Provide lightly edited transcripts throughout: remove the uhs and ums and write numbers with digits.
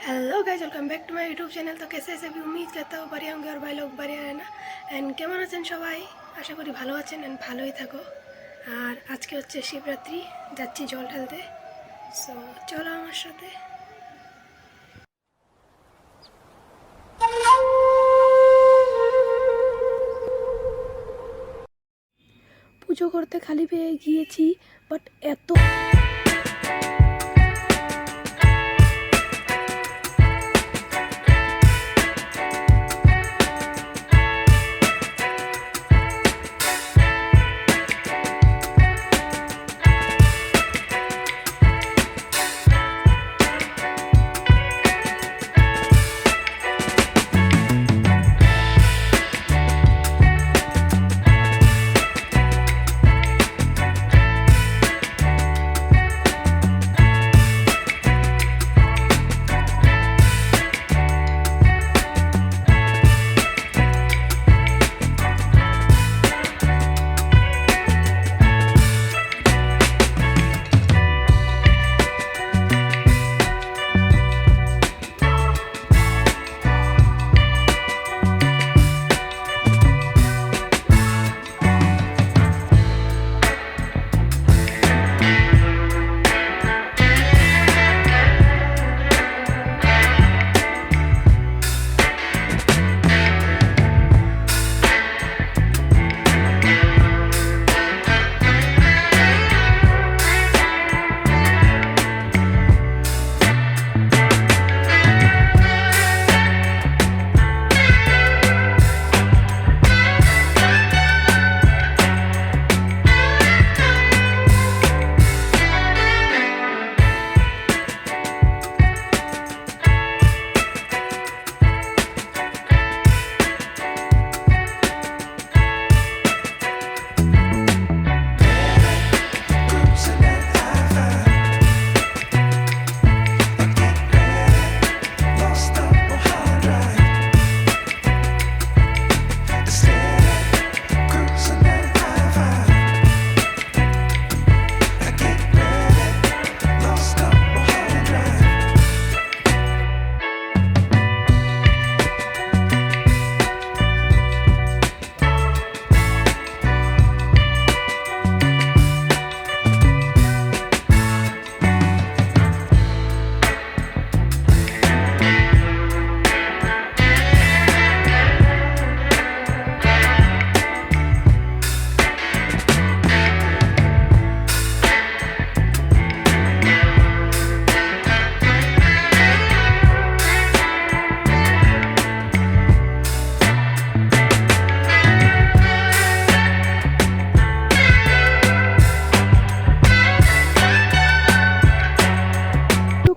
Hello guys, welcome back to my YouTube channel. तो कैसे सभी उम्मीद करता हूँ बढ़िया होंगे और भाई लोग बढ़िया है ना। एंड কেমন আছেন সবাই? আশা করি ভালো আছেন এন্ড ভালোই থাকো। আর আজকে হচ্ছে শিবরাত্রি, যাচ্ছি জল ঢালতে। সো চলো আমার সাথে। পুজো করতে খালি পেয়ে গিয়েছি, বাট এত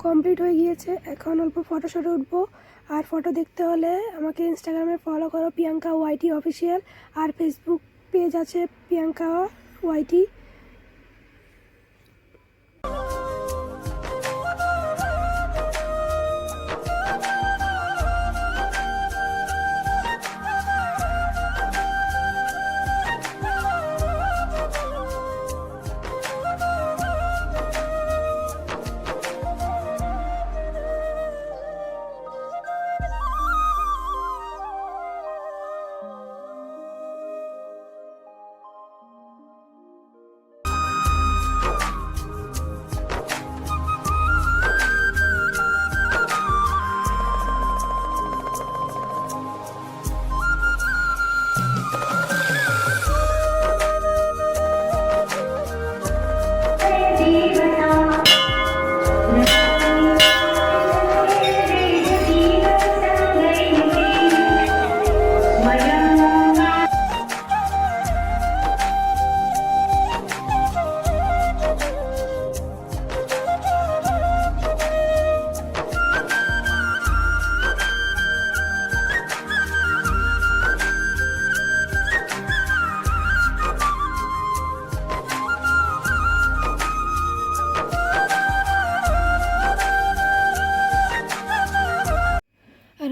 কমপ্লিট হয়ে গিয়েছে। এখন অল্প ফটোশ্যুটে উঠবো। আর ফটো দেখতে হলে আমাকে ইনস্টাগ্রামে ফলো করো, প্রিয়াঙ্কা ওয়াইটি অফিসিয়াল। আর ফেসবুক পেজ আছে প্রিয়াঙ্কা ওয়াইটি।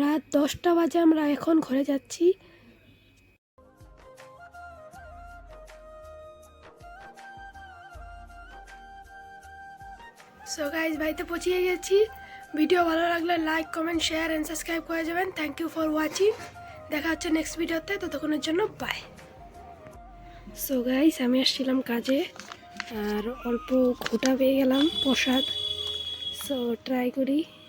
রাত 10টা বাজে, আমরা এখন ঘরে যাচ্ছি। সো গাইজ, বাড়িতে পৌঁছে গেছি। ভিডিও ভালো লাগলে like comment share and subscribe করে যাবেন। Thank you for watching. দেখা হচ্ছে নেক্সট ভিডিওতে, ততক্ষণের জন্য বাই। সো গাইস, আমি আসছিলাম কাজে আর অল্প ঘুটা পেয়ে গেলাম প্রসাদ। সো ট্রাই করি।